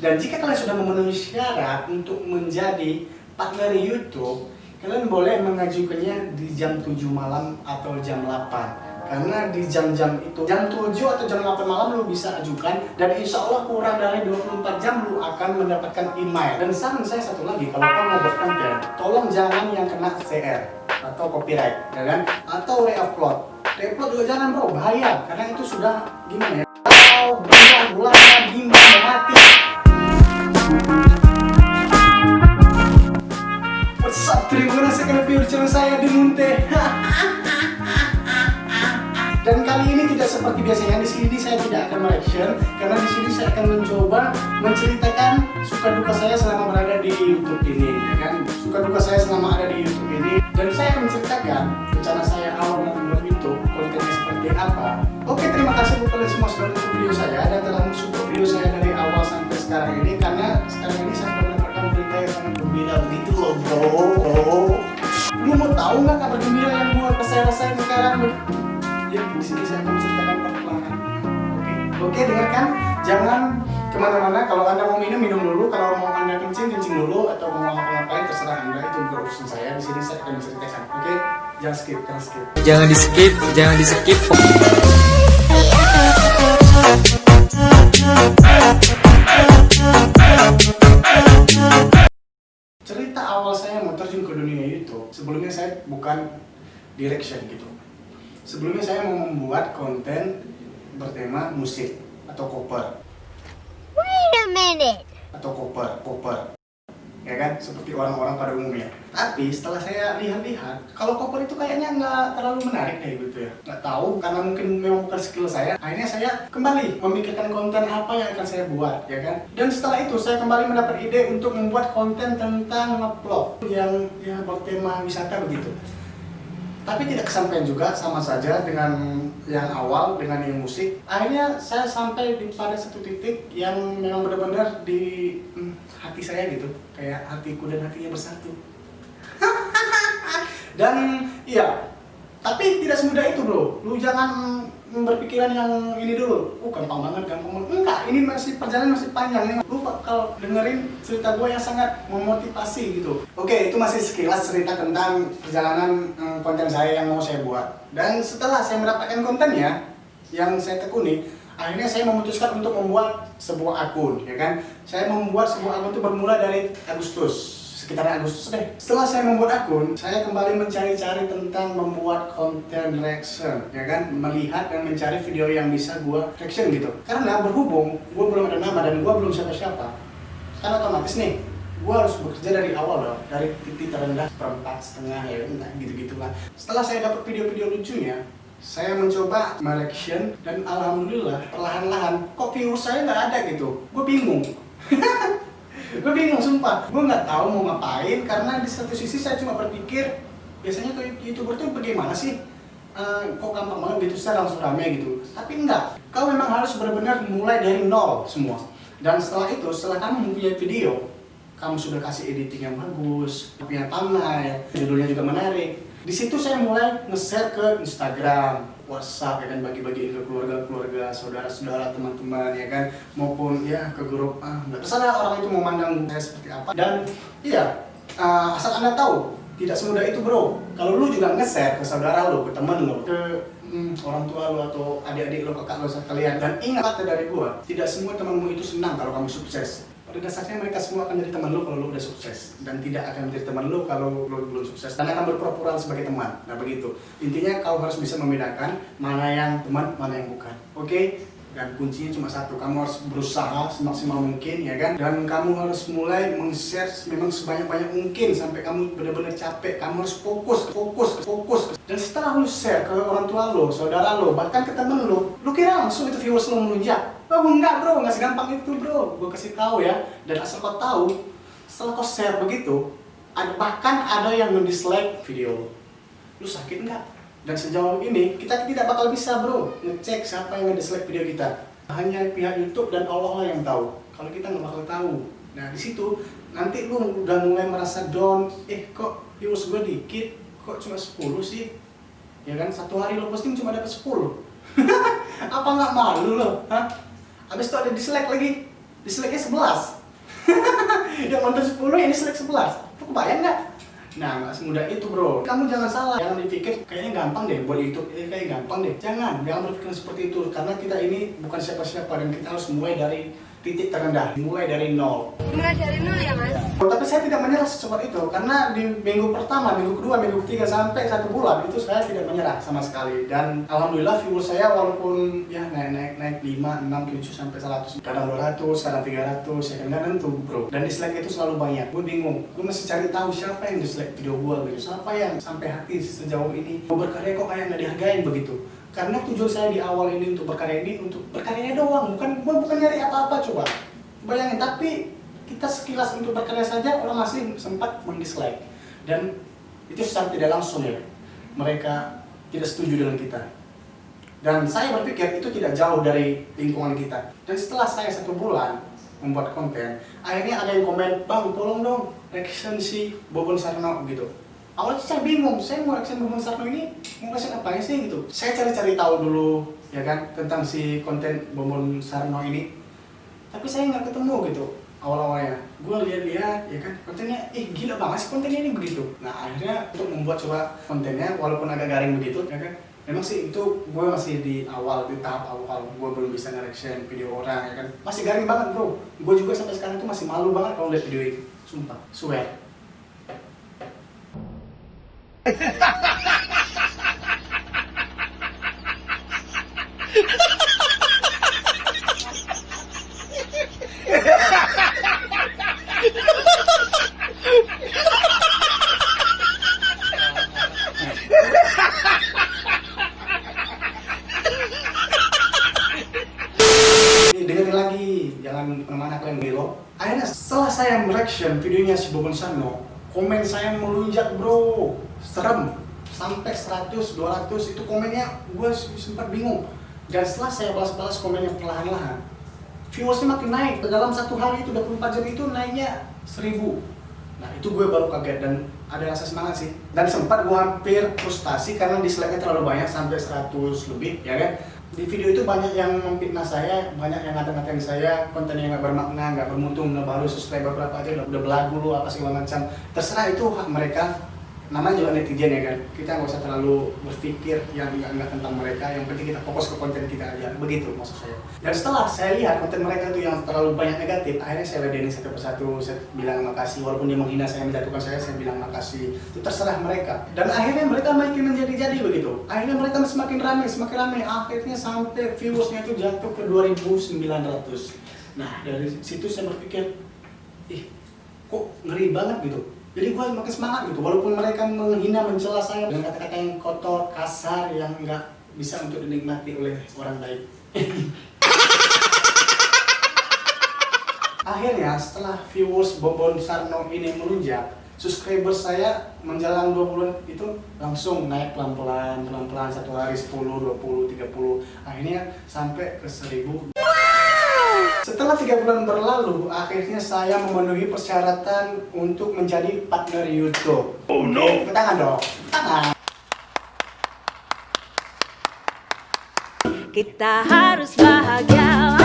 Dan jika kalian sudah memenuhi syarat untuk menjadi partner YouTube, kalian boleh mengajukannya di jam 7 malam atau jam 8. Karena di jam-jam itu, jam 7 atau jam 8 malam lu bisa ajukan, dan insya Allah kurang dari 24 jam lu akan mendapatkan email. Dan saran saya satu lagi, kalau kamu mau buat konten, tolong jangan yang kena CR atau copyright, ya kan? Atau re-upload. Re-upload juga jangan bro, bahaya. Karena itu sudah gimana ya? Kalau bulan-bulan bimbang mati. What's up? Terima kasih karena viewer channel saya di Munte. Dan kali ini tidak seperti biasanya, di sini saya tidak akan mereaction, karena di sini saya akan mencoba menceritakan suka duka saya selama berada di YouTube ini, ya kan? Suka duka saya selama ada di YouTube ini, dan saya akan menceritakan rencana saya awal membuat YouTube, kontennya seperti apa. Oke, terima kasih buat kalian semua sudah nonton video saya dan telah mensupport video saya dari awal sampai sekarang ini, karena sekarang ini saya sudah mendapatkan berita yang sangat gembira begitu loh bro. Lu mau tahu nggak kabar gembira yang buat saya rasain sekarang? Ya, di sini saya akan menceritakan perlahan. Oke, dengarkan. Jangan kemana-mana. Kalau anda mau minum, minum dulu. Kalau mau anda kencing, kencing dulu. Atau mau ngapa-ngapain, terserah anda. Itu bukan urusan saya. Di sini saya akan menceritakan. Oke, jangan skip, jangan skip. Jangan di skip, jangan di skip. Cerita awal saya mau terjun ke dunia YouTube. Sebelumnya saya bukan direction gitu. Sebelumnya saya mau membuat konten bertema musik atau cover. Wait a minute. Atau cover, ya kan? Seperti orang-orang pada umumnya. Tapi setelah saya lihat-lihat, kalau cover itu kayaknya nggak terlalu menarik deh gitu ya. Nggak tahu, karena mungkin memang bukan skill saya. Akhirnya saya kembali memikirkan konten apa yang akan saya buat, ya kan? Dan setelah itu saya kembali mendapat ide untuk membuat konten tentang vlog yang ya bertema wisata begitu. Tapi tidak kesampaian juga, sama saja dengan yang awal, dengan yang musik. Akhirnya saya sampai pada satu titik yang memang benar-benar di hati saya gitu. Kayak hatiku dan hatinya bersatu. Dan iya, tapi tidak semudah itu bro. Lu jangan berpikiran yang ini dulu. Gampang banget, gampang banget. Enggak, ini masih perjalanan masih panjang. Lu bakal dengerin cerita gue yang sangat memotivasi gitu. Oke, itu masih sekilas cerita tentang perjalanan konten saya yang mau saya buat. Dan setelah saya mendapatkan kontennya yang saya tekuni, akhirnya saya memutuskan untuk membuat sebuah akun, ya kan? Saya membuat sebuah akun itu bermula dari Agustus. Sekitar Agustus deh. Setelah saya membuat akun, saya kembali mencari-cari tentang membuat konten reaction, ya kan? Melihat dan mencari video yang bisa gua reaction gitu. Karena berhubung gua belum ada nama dan gua belum siapa-siapa, kan otomatis nih gua harus bekerja dari awal dong, dari titik terendah seperempat setengah ya, entah gitu-gitulah. Setelah saya dapat video-video lucunya, saya mencoba mereaction dan alhamdulillah perlahan-lahan kok views saya nggak ada gitu. Gue bingung. Gue bingung sumpah, gue nggak tahu mau ngapain, karena di satu sisi saya cuma berpikir biasanya tuh YouTuber tuh bagaimana sih, kok gampang banget gitu saya langsung rame gitu. Tapi enggak, kau memang harus benar-benar mulai dari nol semua. Dan setelah itu, setelah kamu mempunyai video, kamu sudah kasih editing yang bagus, punya thumbnail, judulnya juga menarik. Di situ saya mulai nge-share ke Instagram, WhatsApp, ya kan, bagi-bagi ke keluarga-keluarga, saudara-saudara, teman-teman, ya kan, maupun ya ke grup. Nggak terserah orang itu mau mandang saya seperti apa. Dan iya, asal anda tahu, tidak semudah itu bro. Kalau lu juga nge-share ke saudara lu, ke teman lu, ke orang tua lu atau adik-adik lu, kakak lu sekalian. Dan ingat kata dari gua, tidak semua temanmu itu senang kalau kamu sukses. Pada dasarnya mereka semua akan jadi teman lo kalau lo udah sukses, dan tidak akan menjadi teman lo kalau lo belum sukses, dan akan berpura-pura sebagai teman. Nah begitu, intinya kau harus bisa membedakan mana yang teman, mana yang bukan. Oke? Dan kuncinya cuma satu, kamu harus berusaha semaksimal mungkin, ya kan? Dan kamu harus mulai meng-share memang sebanyak-banyak mungkin sampai kamu benar-benar capek. Kamu harus fokus. Dan setelah lo share ke orang tua lo, saudara lo, bahkan ke temen lo kira langsung itu viewers lo melunjak? Oh enggak bro, nggak segampang itu bro. Gue kasih tahu ya. Dan asal kau tahu, setelah kau share begitu, bahkan ada yang men-dislike video lo. Lu sakit nggak? Dan sejauh ini kita tidak bakal bisa bro ngecek siapa yang nge-dislike video kita. Hanya pihak YouTube dan Allah lah yang tahu. Kalau kita nggak bakal tahu. Nah di situ nanti lu udah mulai merasa down. Kok views gue dikit? Kok cuma 10 sih? Ya kan, satu hari lo posting cuma dapat 10. Apa nggak malu lo? Hah? Habis itu ada dislike lagi. dislike-nya 11. Yang nonton 10, yang dislike 11. Itu kebayang nggak? Nah, nggak semudah itu bro. Kamu jangan salah, jangan dipikir kayaknya gampang deh buat YouTube, ini kayak gampang deh. Jangan berpikir seperti itu. Karena kita ini bukan siapa-siapa dan kita harus mulai dari titik terendah, mulai dari nol. Mulai dari nol ya mas? Tapi saya tidak menyerah secepat itu, karena di minggu pertama, minggu kedua, minggu ketiga sampai 1 bulan itu saya tidak menyerah sama sekali. Dan alhamdulillah viewer saya walaupun ya naik 5, 6, 7 sampai 100, kadang 200, kadang 300, ya kan nggak tentu bro. Dan dislike itu selalu banyak. Gue bingung, gue masih cari tahu siapa yang dislike video gue gitu, siapa yang sampai hati sejauh ini. Gue berkarya kok kayak nggak dihargain begitu. Karena tujuan saya di awal ini untuk berkarya ini untuk berkaryanya doang, bukan nyari apa-apa coba. Bayangin, tapi kita sekilas untuk berkarya saja orang masih sempat mendislike. Dan itu secara tidak langsung ya, mereka tidak setuju dengan kita. Dan saya berpikir itu tidak jauh dari lingkungan kita. Dan setelah saya 1 bulan membuat konten, akhirnya ada yang komen, "Bang, tolong dong reaction si Bobon Sarno" gitu. Awalnya saya bingung, saya mau reaction Bobon Sarno ini mau reaction apa sih gitu. Saya cari-cari tahu dulu ya kan tentang si konten Bobon Sarno ini. Tapi saya nggak ketemu gitu awal-awalnya. Gue lihat-lihat ya kan kontennya, gila banget sih kontennya ini begitu. Nah akhirnya untuk membuat coba kontennya walaupun agak garing begitu ya kan. Memang sih itu gue masih di awal, di tahap awal, gue belum bisa nge-reaction video orang ya kan. Masih garing banget bro. Gue juga sampai sekarang itu masih malu banget kalau lihat video ini. Sumpah, swear. Dengerin lagi, jangan kemana kalian belok. Akhirnya setelah saya mereaction videonya si Bobon Sarno, komen saya melunjak bro, serem. Sampai 100, 200 itu komennya gue sempat bingung. Dan setelah saya balas-balas komennya perlahan-lahan, viewersnya makin naik. Dalam 1 hari itu 24 jam itu naiknya 1000. Nah itu gue baru kaget dan ada rasa semangat sih. Dan sempat gue hampir frustasi karena dislike-nya terlalu banyak sampai 100 lebih ya kan. Di video itu banyak yang memfitnah saya, banyak yang ngata-ngatain saya, konten yang nggak bermakna, nggak bermutu, nggak baru subscriber berapa aja, udah belagu lu apa segala macam. Terserah, itu hak mereka. Namanya juga netizen ya kan, kita nggak usah terlalu berpikir yang enggak tentang mereka, yang penting kita fokus ke konten kita aja, begitu maksud saya. Dan setelah saya lihat konten mereka itu yang terlalu banyak negatif, akhirnya saya ladenin satu persatu, saya bilang makasih, walaupun dia menghina saya, menjatuhkan saya bilang makasih, itu terserah mereka. Dan akhirnya mereka makin menjadi-jadi begitu, akhirnya mereka semakin ramai, akhirnya sampai viewersnya itu jatuh ke 2.900. Nah dari situ saya berpikir, kok ngeri banget gitu. Jadi gue makin semangat gitu, walaupun mereka menghina, mencela saya dengan kata-kata yang kotor, kasar, yang nggak bisa untuk dinikmati oleh orang baik. Akhirnya setelah viewers Bobon Sarno ini melunjak, subscriber saya menjelang 2 bulan itu langsung naik pelan-pelan, 1 hari 10, 20, 30, akhirnya sampai ke 1000. Setelah 3 bulan berlalu, akhirnya saya memenuhi persyaratan untuk menjadi partner YouTube. Oh no! Tepuk tangan dong, tangan. Kita harus bahagia.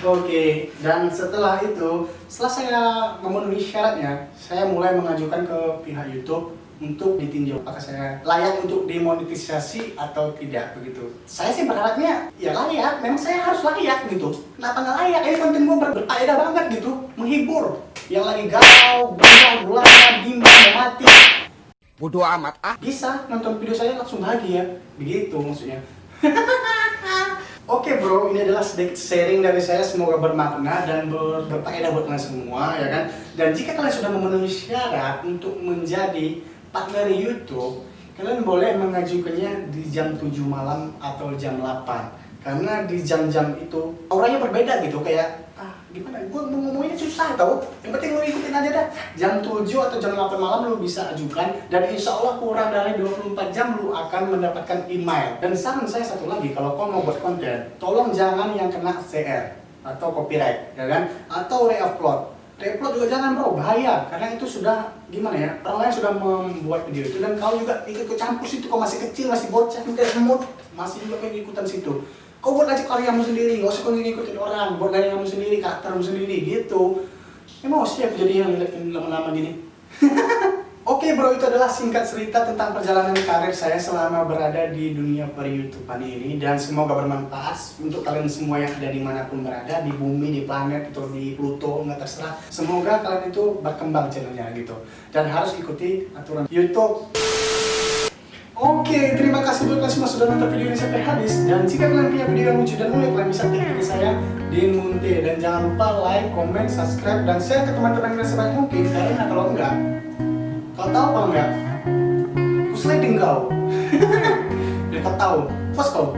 Oke, dan setelah itu, setelah saya memenuhi syaratnya, saya mulai mengajukan ke pihak YouTube untuk ditinjau apakah saya layak untuk dimonetisasi atau tidak begitu. Saya sih berharapnya ya layak, memang saya harus layak gitu. Kenapa nggak layak? Ini konten gue berfaedah banget gitu, menghibur. Yang lagi galau, gulana, bimbang, mau mati. Bodoh amat ah. Bisa nonton video saya langsung bahagia, begitu maksudnya. Oke bro, ini adalah sedikit sharing dari saya, semoga bermakna dan berfaedah buat kalian semua ya kan. Dan jika kalian sudah memenuhi syarat untuk menjadi partner YouTube, kalian boleh mengajukannya di jam 7 malam atau jam 8. Karena di jam-jam itu auranya berbeda gitu, kayak gimana, gue mau ngomongnya susah tau. Yang penting lu ikutin aja dah. Jam 7 atau jam 8 malam lu bisa ajukan, dan insya Allah kurang dari 24 jam lu akan mendapatkan email. Dan saran saya satu lagi, kalau kau mau buat konten, tolong jangan yang kena CR atau copyright ya kan, atau re-upload. Re-upload juga jangan bro, bahaya, karena itu sudah gimana ya, orang lain sudah membuat video itu dan kau juga ikut kecampur situ. Kau masih kecil, masih bocah juga semut, masih juga pengen ikutan situ. Kau buat aja karyamu sendiri, gak usah kau ngikutin orang, buat karyamu sendiri, karaktermu sendiri gitu. Emosi aku jadi yang ngeliatin lama-lama gini. Oke bro, itu adalah singkat cerita tentang perjalanan karir saya selama berada di dunia per-YouTubean ini. Dan semoga bermanfaat untuk kalian semua yang ada dimanapun berada, di bumi, di planet, atau di Pluto, nggak terserah. Semoga kalian itu berkembang channelnya gitu. Dan harus ikuti aturan YouTube. Oke, terima kasih buat kalian semua sudah nonton video ini sampai habis. Dan jika kalian punya video yang lucu dan unik, kalian bisa tag IG saya di Munte. Dan jangan lupa like, comment, subscribe, dan share ke teman-teman kalian sebanyak mungkin. Karena kalau enggak, kau tahu apa enggak? Aku sliding kau. Dan kau tahu, post kau.